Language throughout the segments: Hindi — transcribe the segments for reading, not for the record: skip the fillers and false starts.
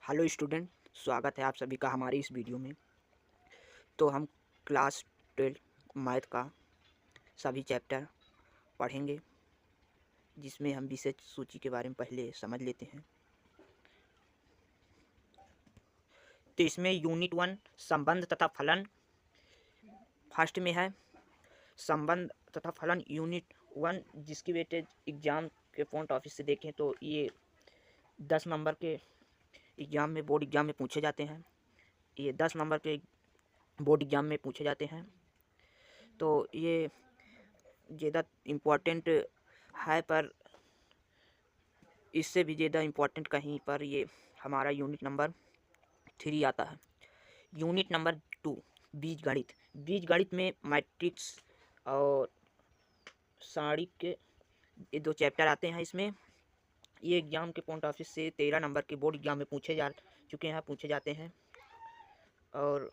हेलो स्टूडेंट, स्वागत है आप सभी का हमारी इस वीडियो में। तो हम क्लास 12 मैथ का सभी चैप्टर पढ़ेंगे, जिसमें हम विषय सूची के बारे में पहले समझ लेते हैं। तो इसमें यूनिट 1 संबंध तथा फलन फर्स्ट में है। संबंध तथा फलन यूनिट 1, जिसकी वेटेज एग्ज़ाम के पॉइंट ऑफ व्यू से देखें तो ये 10 नंबर के एग्ज़ाम में, बोर्ड एग्ज़ाम में पूछे जाते हैं। ये 10 नंबर के बोर्ड एग्ज़ाम में पूछे जाते हैं। तो ये ज़्यादा इम्पोर्टेंट है, पर इससे भी ज़्यादा इम्पोर्टेंट कहीं पर ये हमारा यूनिट नंबर 3 आता है। यूनिट नंबर 2 बीजगणित। बीजगणित में मैट्रिक्स और सारणिक के ये 2 चैप्टर आते हैं। इसमें ये एग्ज़ाम के पॉइंट ऑफ व्यू से 13 नंबर के बोर्ड एग्ज़ाम में पूछे जाते हैं। और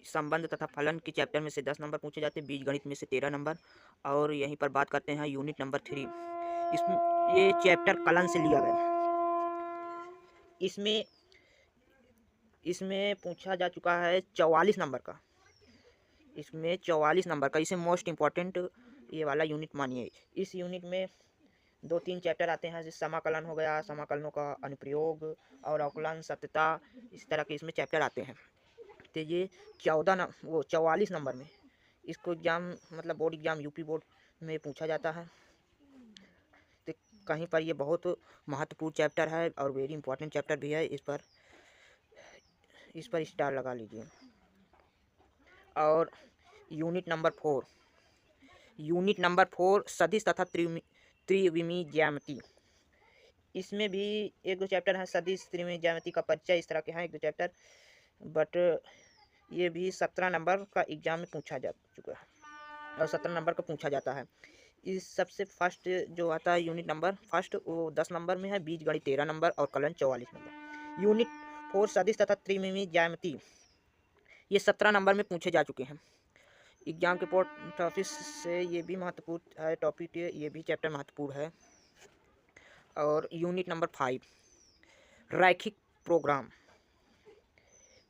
संबंध तथा फलन के चैप्टर में से 10 नंबर पूछे जाते हैं, बीजगणित में से 13 नंबर। और यहीं पर बात करते हैं यूनिट नंबर 3। इसमें ये चैप्टर कलन से लिया गया। इसमें इसमें पूछा जा चुका है 44 नंबर का। इसमें 44 नंबर का, इसे मोस्ट इम्पॉर्टेंट ये वाला यूनिट मानिए। इस यूनिट में 2-3 चैप्टर आते हैं, जैसे समाकलन हो गया, समाकलनों का अनुप्रयोग और अवकलन, सत्यता, इस तरह के इसमें चैप्टर आते हैं। तो ये 44 नंबर में इसको एग्ज़ाम मतलब बोर्ड एग्ज़ाम यूपी बोर्ड में पूछा जाता है। तो कहीं पर ये बहुत महत्वपूर्ण चैप्टर है और वेरी इंपॉर्टेंट चैप्टर भी है। इस पर स्टार लगा लीजिए। और यूनिट नंबर 4 सदिश तथा त्रिविमीय ज्यामिति। इसमें भी 1-2 चैप्टर हैं। सदिश, त्रिविमीय ज्यामिति का परिचय, इस तरह के हैं 1-2 चैप्टर। बट ये भी 17 नंबर का एग्ज़ाम में पूछा जा चुका है और 17 नंबर का पूछा जाता है। इस सबसे फर्स्ट जो आता है यूनिट नंबर फर्स्ट, वो 10 नंबर में है, बीजगणित 13 नंबर और कलन 44 नंबर। यूनिट 4 सदिश तथा त्रिविमीय ज्यामिति, ये 17 नंबर में पूछे जा चुके हैं एग्जाम के पॉइंट ऑफ व्यू से। ये भी महत्वपूर्ण है टॉपिक, ये भी चैप्टर महत्वपूर्ण है। और यूनिट नंबर 5 रैखिक प्रोग्राम।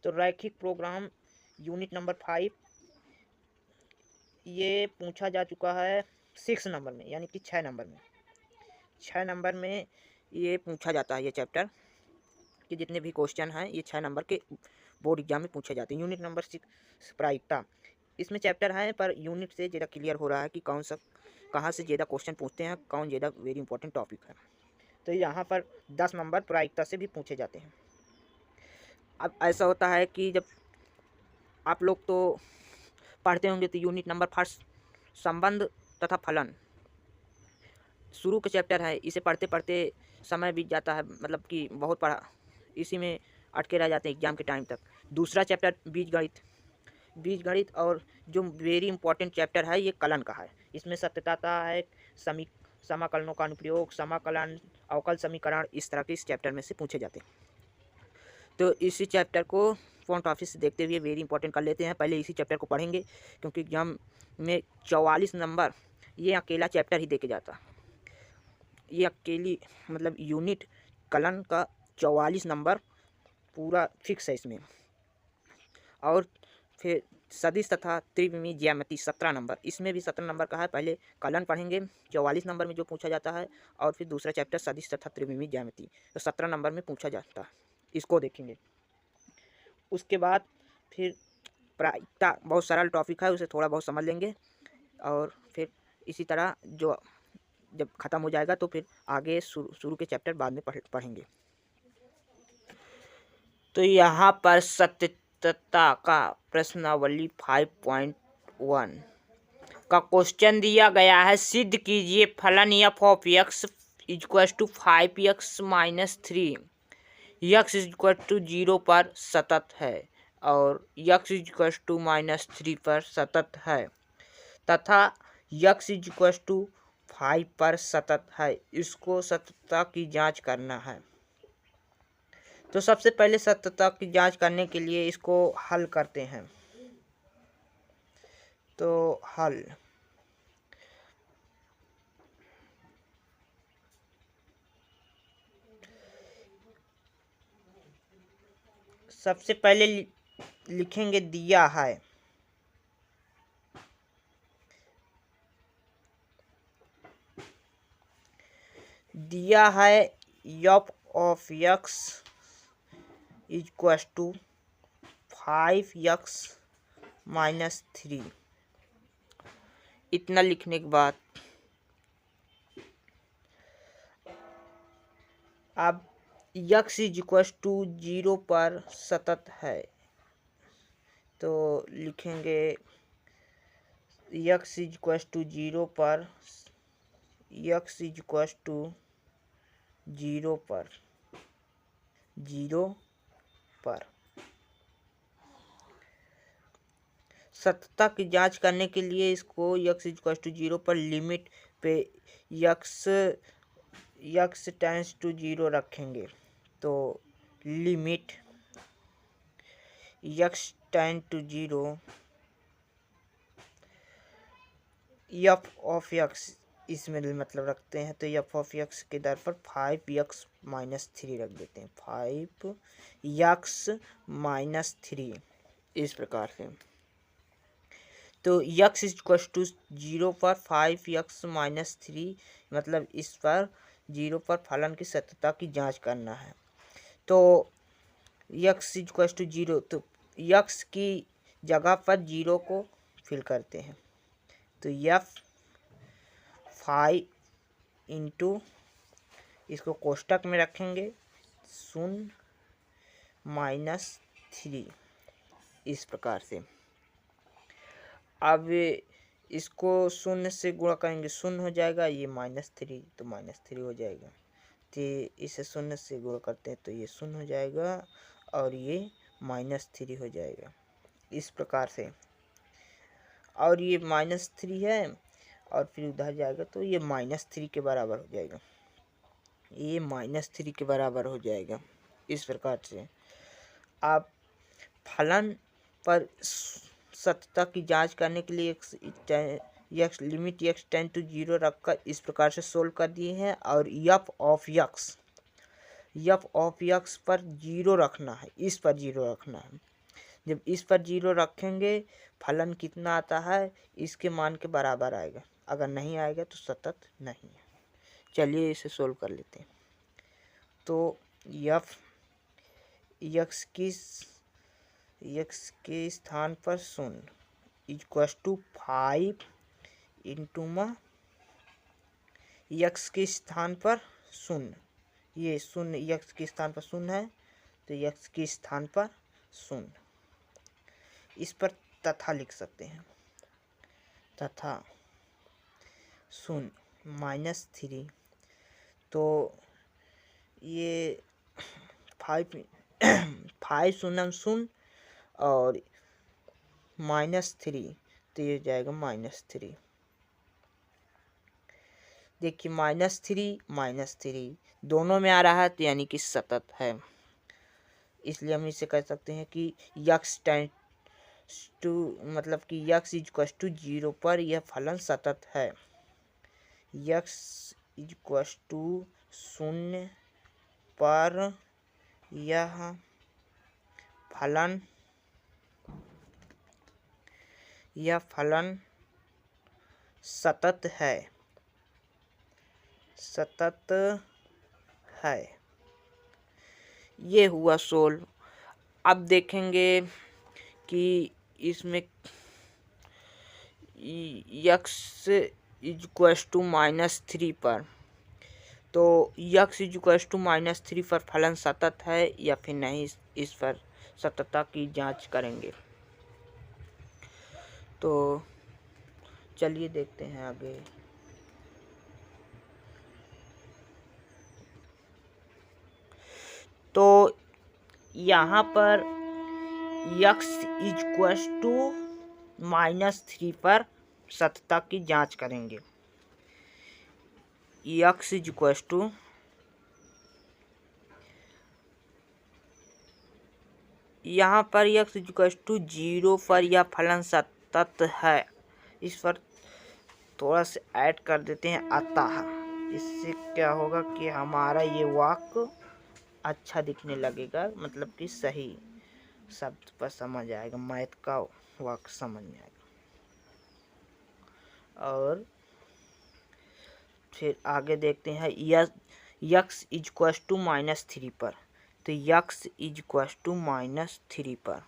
तो रैखिक प्रोग्राम यूनिट नंबर 5 ये पूछा जा चुका है 6 नंबर में, यानी कि 6 नंबर में ये पूछा जाता है। ये चैप्टर के जितने भी क्वेश्चन हैं ये 6 नंबर के बोर्ड एग्जाम में पूछे जाते हैं। यूनिट नंबर 6 प्रायिकता। इसमें चैप्टर है, पर यूनिट से ज़्यादा क्लियर हो रहा है कि कहाँ से ज़्यादा क्वेश्चन पूछते हैं, कौन ज़्यादा वेरी इंपॉर्टेंट टॉपिक है। तो यहाँ पर 10 नंबर प्रायिकता से भी पूछे जाते हैं। अब ऐसा होता है कि जब आप लोग तो पढ़ते होंगे तो यूनिट नंबर 1 संबंध तथा फलन शुरू के चैप्टर है। इसे पढ़ते पढ़ते समय बीत जाता है, मतलब कि बहुत पढ़ा, इसी में अटके रह जाते हैं एग्जाम के टाइम तक। दूसरा चैप्टर बीजगणित और जो वेरी इंपॉर्टेंट चैप्टर है ये कलन का है। इसमें सत्यता है, समाकलनों का अनुप्रयोग, समाकलन, अवकल समीकरण, इस तरह के इस चैप्टर में से पूछे जाते हैं। तो इसी चैप्टर को पॉइंट ऑफ व्यू से देखते हुए वेरी इंपॉर्टेंट कर लेते हैं। पहले इसी चैप्टर को पढ़ेंगे, क्योंकि एग्जाम में 44 नंबर ये अकेला चैप्टर ही देके जाता। ये अकेली मतलब यूनिट कलन का 44 नंबर पूरा फिक्स है इसमें। और फिर सदिश तथा त्रिविमीय ज्यामिति 17 नंबर, इसमें भी 17 नंबर का है। पहले कलन पढ़ेंगे 44 नंबर में जो पूछा जाता है, और फिर दूसरा चैप्टर सदिश तथा त्रिविमीय ज्यामिति तो 17 नंबर में पूछा जाता है, इसको देखेंगे। उसके बाद फिर प्रायिकता बहुत सरल टॉपिक है, उसे थोड़ा बहुत समझ लेंगे। और फिर इसी तरह जो जब ख़त्म हो जाएगा तो फिर आगे शुरू के चैप्टर बाद में पढ़ेंगे। तो यहाँ पर सत्यता का प्रश्नावली 5.1 का क्वेश्चन दिया गया है। सिद्ध कीजिए फलन f of x equal to 5x minus 3 x equal to 0 पर सतत है और x इक्वल टू माइनस 3 पर सतत है तथा x इक्वल टू 5 पर सतत है। इसको सततता की जांच करना है। तो सबसे पहले सत्यता की जांच करने के लिए इसको हल करते हैं। तो हल सबसे पहले लिखेंगे दिया है, दिया है f of x equal to 5x minus 3। इतना लिखने के बाद अब x इज इक्वल टू 0 पर सतत है, तो लिखेंगे x इज इक्वल टू 0 पर, x इज इक्वल टू 0 पर, 0 पर सततता की जांच करने के लिए इसको x इज इक्वल टू 0 पर लिमिट पे x टेंड्स टू 0 रखेंगे। तो limit x tend to 0 f of x इसमें मतलब रखते हैं, तो एफ ऑफ x के दर पर 5x माइनस 3 रख देते हैं, 5x माइनस 3 इस प्रकार से। तो x इज इक्वल टू 0 पर 5x माइनस 3 मतलब इस पर 0 पर फलन की सततता की जांच करना है। तो x इज इक्वल टू 0, तो x की जगह पर 0 को फिल करते हैं, तो f 5 इंटू इसको कोष्टक में रखेंगे 0 माइनस 3 इस प्रकार से। अब इसको 0 से गुणा करेंगे 0 हो जाएगा, ये -3 तो -3 हो जाएगा, तो इसे 0 से गुणा करते हैं तो ये 0 हो जाएगा और ये -3 हो जाएगा इस प्रकार से। और ये -3 है और फिर उधर जाएगा तो ये -3 के बराबर हो जाएगा, ये -3 के बराबर हो जाएगा इस प्रकार से। आप फलन पर सततता की जांच करने के लिए x limit x tend to 0 रखकर इस प्रकार से सोल्व कर दिए हैं। और एफ ऑफ x पर 0 रखना है, इस पर 0 रखना है। जब इस पर 0 रखेंगे फलन कितना आता है, इसके मान के बराबर आएगा, अगर नहीं आएगा तो सतत नहीं है। चलिए इसे सोल्व कर लेते हैं। तो एफ x के स्थान पर 0 इक्वल टू 5 इंटू x के स्थान पर 0, ये 0 x के स्थान पर 0 है तो x के स्थान पर 0, इस पर तथा लिख सकते हैं, तथा 0 -3, तो ये 5 0 0 और -3 तो ये जाएगा -3। देखिए -3 दोनों में आ रहा है तो यानी कि सतत है, इसलिए हम इसे कह सकते हैं कि x टेंड्स टू मतलब कि x इज इक्वल टू 0 पर यह फलन सतत है, x इज इक्वल टू 0 पर यह फलन सतत है। ये हुआ सोल्व। अब देखेंगे कि इसमें x इज इक्वल टू -3 पर, तो x इज इक्वल टू -3 पर फलन सतत है या फिर नहीं, इस पर सततता की जांच करेंगे। तो चलिए देखते हैं आगे। तो यहाँ पर x इज इक्वल टू -3 पर सततता की जांच करेंगे। x इज इक्वल टू यहाँ पर x इज इक्वल टू 0 पर यह फलन सतत है, इस पर थोड़ा सा ऐड कर देते हैं अतः। इससे क्या होगा कि हमारा ये वाक्य अच्छा दिखने लगेगा, मतलब कि सही। शब्द पर समझ आएगा, मैथ का वाक्य समझ में आएगा। और फिर आगे देखते हैं यक्स इज इक्वल्स टू -3 पर। तो यक्स इज इक्वल्स टू -3 पर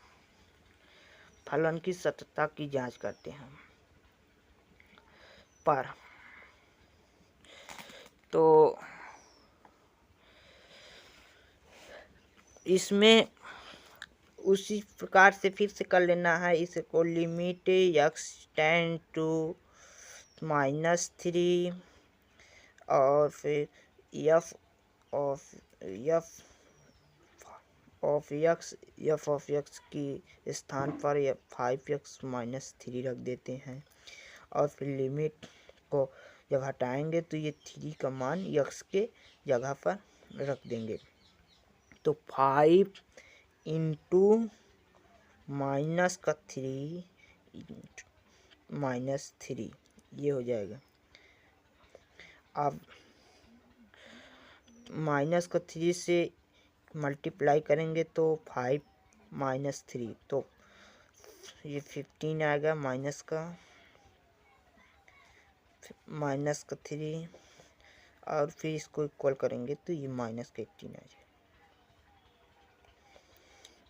फलन की सत्यता की जांच करते हैं। पर तो इसमें उसी प्रकार से फिर से कर लेना है। इसको लिमिट यक्स टेंड टू -3 और फिर एफ ऑफ यक्स की स्थान पर 5x-3 रख देते हैं और फिर लिमिट को जब हटाएंगे तो ये 3 का मान यक्स के जगह पर रख देंगे। तो 5 इंटू -3 -3 ये हो जाएगा। अब -3 से मल्टीप्लाई करेंगे तो 5 -3 तो ये 15 आएगा, माइनस का 3 और फिर इसको इक्वल करेंगे तो ये -18 आ जाएगा।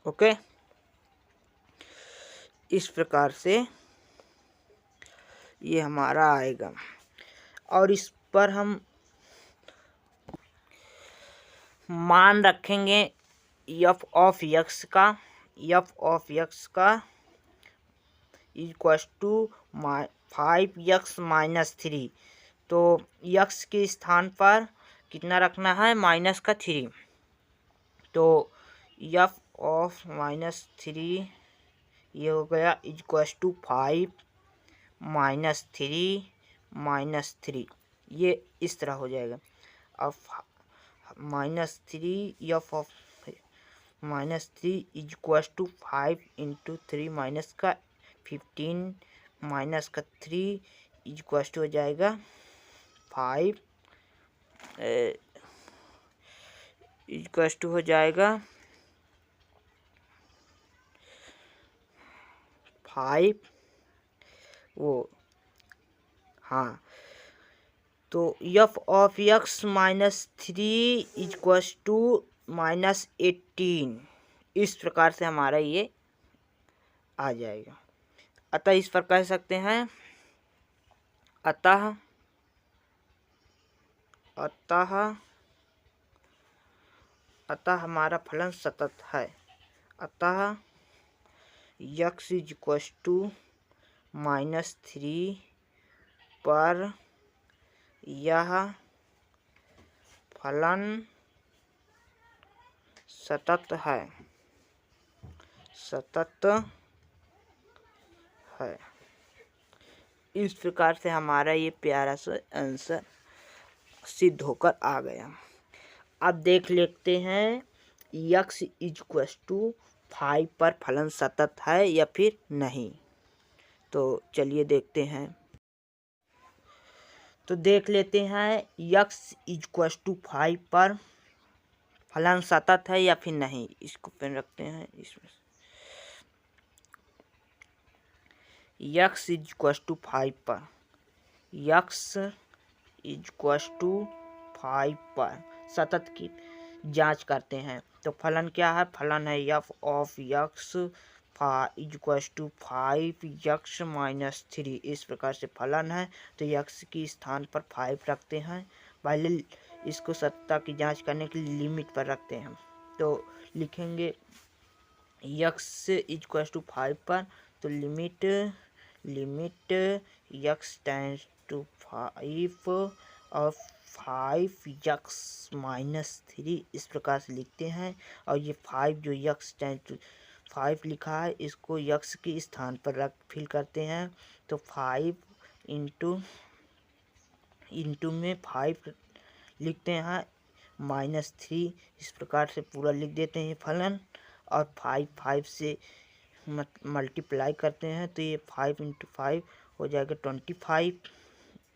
ओके, इस प्रकार से ये हमारा आएगा। और इस पर हम मान रखेंगे एफ ऑफ यक्स का इक्वल्स टू 5x-3। तो यक्स के स्थान पर कितना रखना है, -3। तो एफ ऑफ -3 ये हो गया इक्वल्स टू 5 -3 ये इस तरह हो जाएगा। अब -3 f of -3 equals to 5 into 3 minus का 15 माइनस का 3 इक्वल्स टू हो जाएगा 5 इक्वल्स टू हो जाएगा 5 वो हाँ। तो f of x -3 equals to -18 इस प्रकार से हमारा ये आ जाएगा। अतः इस पर कह सकते हैं अतः हमारा फलन सतत है। अतः यक्स इज इक्वल्स टू -3 पर यह फलन सतत है। इस प्रकार से हमारा ये प्यारा सा आंसर सिद्ध होकर आ गया। अब देख लेते हैं यक्स इक्वल्स टू 5 पर फलन सतत है या फिर नहीं। तो चलिए देखते हैं। तो देख लेते हैं यक्स इक्वल्स टू 5 पर फलन सतत है या फिर नहीं। इसको पेन रखते हैं इसमें। यक्स इक्वल्स टू 5 पर यक्स इक्वल्स टू 5 पर सतत की जांच करते हैं। तो फलन क्या है, फलन है f of x equals to 5x-3 इस प्रकार से फलन है। तो यक्स की स्थान पर 5 रखते हैं, पहले इसको सत्ता की जांच करने के लिए लिमिट पर रखते हैं। तो लिखेंगे यक्स इक्वल्स टू 5 पर तो लिमिट यक्स टेंड्स टू 5 और 5x-3 इस प्रकार से लिखते हैं। और ये 5 जो यक्स टेंड्स टू 5 लिखा है इसको यक्स के स्थान पर फिल करते हैं। तो 5 इंटू में 5 लिखते हैं -3 इस प्रकार से पूरा लिख देते हैं फलन। और 5 से मल्टीप्लाई करते हैं तो ये 5 इंटू 5 हो जाएगा 25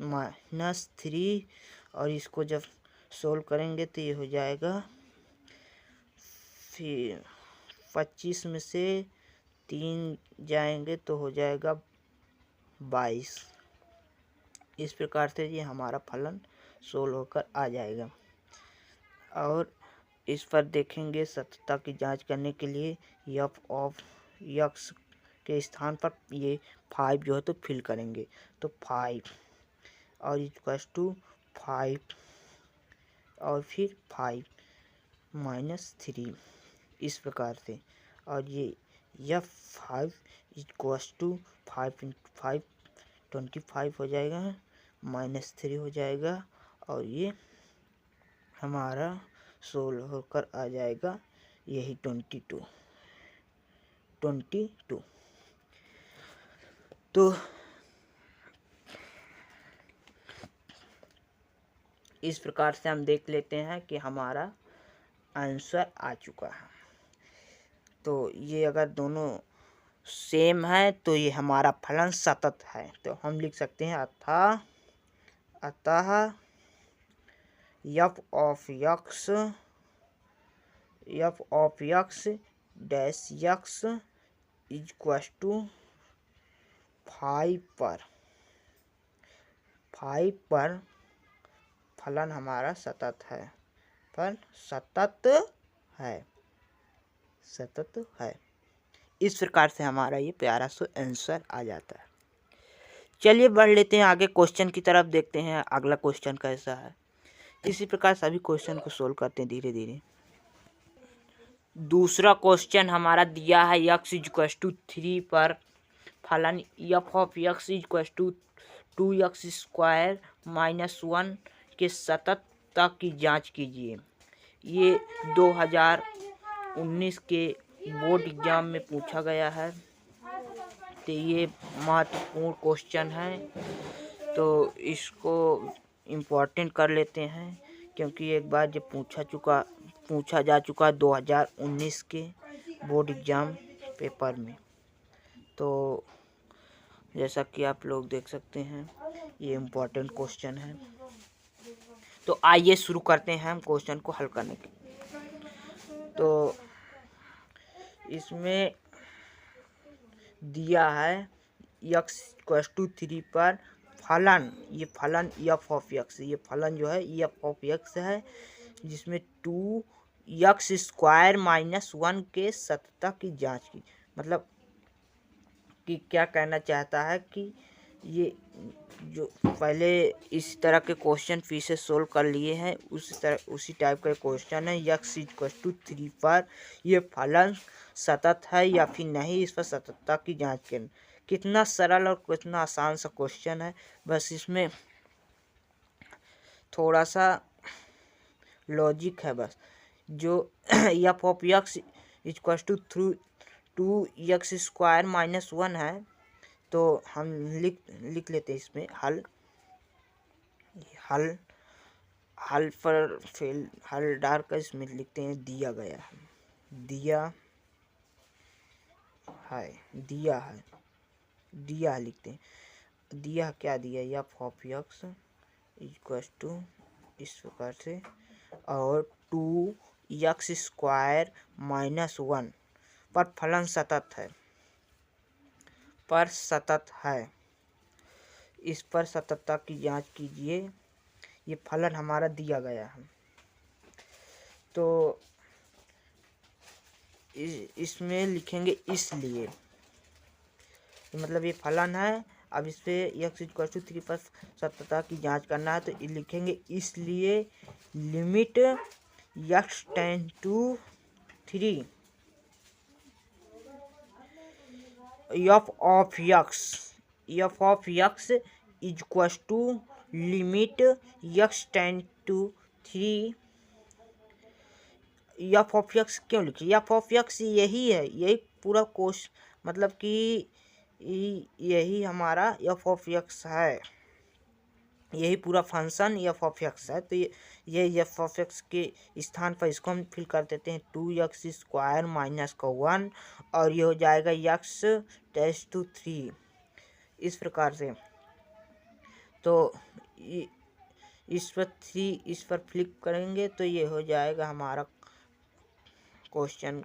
-3 और इसको जब सोल्व करेंगे तो ये हो जाएगा फिर 25 में से 3 जाएंगे तो हो जाएगा 22। इस प्रकार से ये हमारा फलन सोल्व होकर आ जाएगा। और इस पर देखेंगे सत्यता की जांच करने के लिए एफ ऑफ एक्स के स्थान पर ये 5 जो है तो फिल करेंगे, तो 5 और इक्वल्स टू 5 और फिर 5 -3 इस प्रकार से। और ये एफ 5 इक्वल्स टू 5 × 5 25 हो जाएगा, -3 हो जाएगा और ये हमारा सोल्व होकर आ जाएगा यही 22। तो इस प्रकार से हम देख लेते हैं कि हमारा आंसर आ चुका है। तो ये अगर दोनों सेम है तो ये हमारा फलन सतत है। तो हम लिख सकते हैं अतः f of x dash x equals to 5 पर फलन हमारा सतत है। इस प्रकार से हमारा ये प्यारा सा आंसर आ जाता है। चलिए बढ़ लेते हैं आगे, क्वेश्चन की तरफ देखते हैं अगला क्वेश्चन कैसा है। इसी प्रकार सभी क्वेश्चन को सोल्व करते हैं धीरे धीरे। दूसरा क्वेश्चन हमारा दिया है x इक्वल्स टू 3 पर फलन f of x equals to 2x² -1 के सततता की जांच कीजिए। ये 2019 के बोर्ड एग्जाम में पूछा गया है, तो ये महत्वपूर्ण क्वेश्चन है, तो इसको इम्पोर्टेंट कर लेते हैं क्योंकि एक बार जब पूछा जा चुका 2019 के बोर्ड एग्जाम पेपर में। तो जैसा कि आप लोग देख सकते हैं ये इम्पोर्टेंट क्वेश्चन है। तो आइए शुरू करते हैं हम क्वेश्चन को हल करने के। तो इसमें दिया है x इक्वल्स टू 3 पर फलन, ये फलन एफ ऑफ एक्स, ये फलन जो है एफ ऑफ एक्स है जिसमें 2x² -1 के सततता की जांच की। मतलब कि क्या कहना चाहता है कि ये जो पहले इस तरह के क्वेश्चन फिर से सोल्व कर लिए हैं उसी टाइप का क्वेश्चन है। x इक्वल्स टू 3 पर ये फलन सतत है या फिर नहीं, इस पर सततता की जांच करें। कितना सरल और कितना आसान सा क्वेश्चन है, बस इसमें थोड़ा सा लॉजिक है बस। जो f of x equals to 2x² -1 है, तो हम लिख लेते हैं इसमें हल डालकर इसमें लिखते हैं दिया लिखते हैं। क्या दिया f of x equals to इस प्रकार से और 2x² -1 पर फलन सतत है। इस पर सततता की जांच कीजिए। ये फलन हमारा दिया गया है। तो इसमें लिखेंगे इसलिए, मतलब ये फलन है। अब इस पे x इक्वल टू 3 पर सततता की जांच करना है, तो लिखेंगे इसलिए limit x tend to 3 f of x equal to limit x tend to 3 f of x. क्यों लिखे एफ ऑफ एक्स? यही है, यही पूरा कोर्स, मतलब कि यही हमारा एफ ऑफ एक्स है, यही पूरा फंक्शन एफ ऑफ एक्स है। तो ये एफ ऑफ एक्स के स्थान पर इसको हम फिल कर देते हैं 2x² -1 और ये हो जाएगा x टेंड्स टू 3 इस प्रकार से। तो इस पर फ्लिप करेंगे तो ये हो जाएगा हमारा क्वेश्चन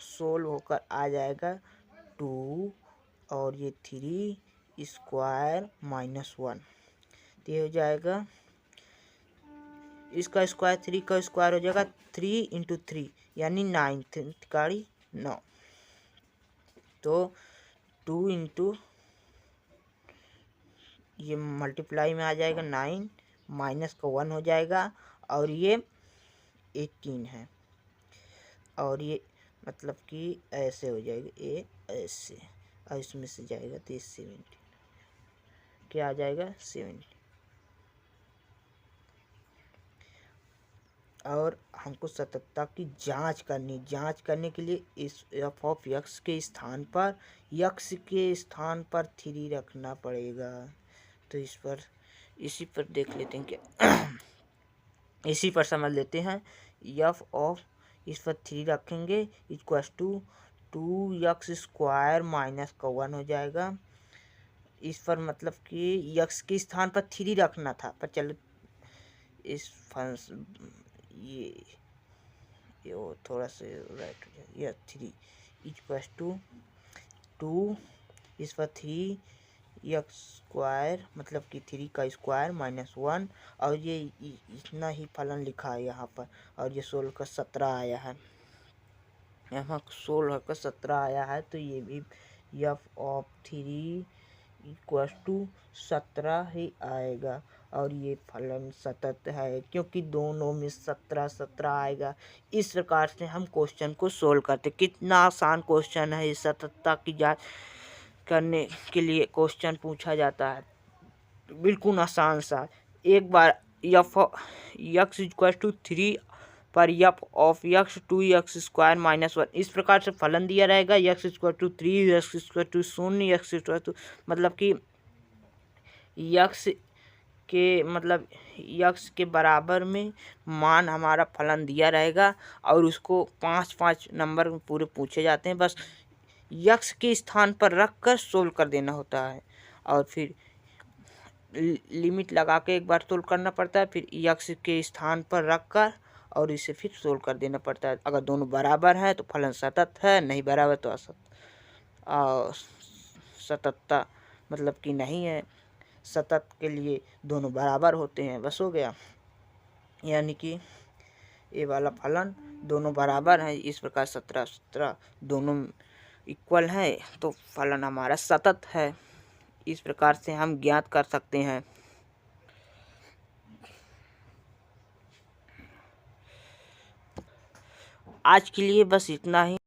सोल्व होकर आ जाएगा 2 और ये 3 स्क्वायर -1। तो ये हो जाएगा, इसका स्क्वायर 3 का स्क्वायर हो जाएगा 3 × 3 यानी 9, 9। तो 2 × ये मल्टीप्लाई में आ जाएगा 9 माइनस का 1 हो जाएगा और ये 18 है और ये मतलब कि ऐसे हो जाएगा, ये ऐसे और इसमें से जाएगा तो 17 क्या आ जाएगा 17। और हमको सततता की जांच करने के लिए इस f ऑफ x के स्थान पर x के स्थान पर 3 रखना पड़ेगा। तो इसी पर देख लेते हैं क्या इसी पर समझ लेते हैं। f ऑफ इस पर 3 रखेंगे equals to 2x square minus का 1 हो जाएगा। इस पर मतलब कि x के स्थान पर 3 रखना था, पर चलो इस फंक्शन ये वो थोड़ा सा राइट हो जाए, यह 3 इक्वल्स टू 2 इस पर 3x स्क्वायर मतलब कि 3 का स्क्वायर -1 और ये इतना ही फलन लिखा है यहाँ पर। और ये 16 का 17 आया है, यहाँ 16 का 17 आया है। तो ये भी f ऑफ 3 इक्वल्स टू 17 ही आएगा और ये फलन सतत है क्योंकि दोनों में 17 17 आएगा। इस प्रकार से हम क्वेश्चन को सोल्व करते। कितना आसान क्वेश्चन है, इस सततता की जांच करने के लिए क्वेश्चन पूछा जाता है, बिल्कुल आसान सा। एक बार x इक्वल टू 3 पर f of x 2x square -1 इस प्रकार से फलन दिया रहेगा। x equal to 3 x equal to 0 x equal to मतलब कि x के बराबर में मान हमारा फलन दिया रहेगा और उसको 5-5 नंबर पूरे पूछे जाते हैं। बस x के स्थान पर रख कर सोल्व कर देना होता है और फिर लिमिट लगा के एक बार सोल्व करना पड़ता है, फिर x के स्थान पर रख कर और इसे फिर सोल्व कर देना पड़ता है। अगर दोनों बराबर हैं तो फलन सतत है, नहीं बराबर तो असत सततता मतलब कि नहीं है। सतत के लिए दोनों बराबर होते हैं, बस हो गया। यानी कि ये वाला फलन दोनों बराबर हैं, इस प्रकार 17 दोनों इक्वल हैं तो फलन हमारा सतत है। इस प्रकार से हम ज्ञात कर सकते हैं। आज के लिए बस इतना ही।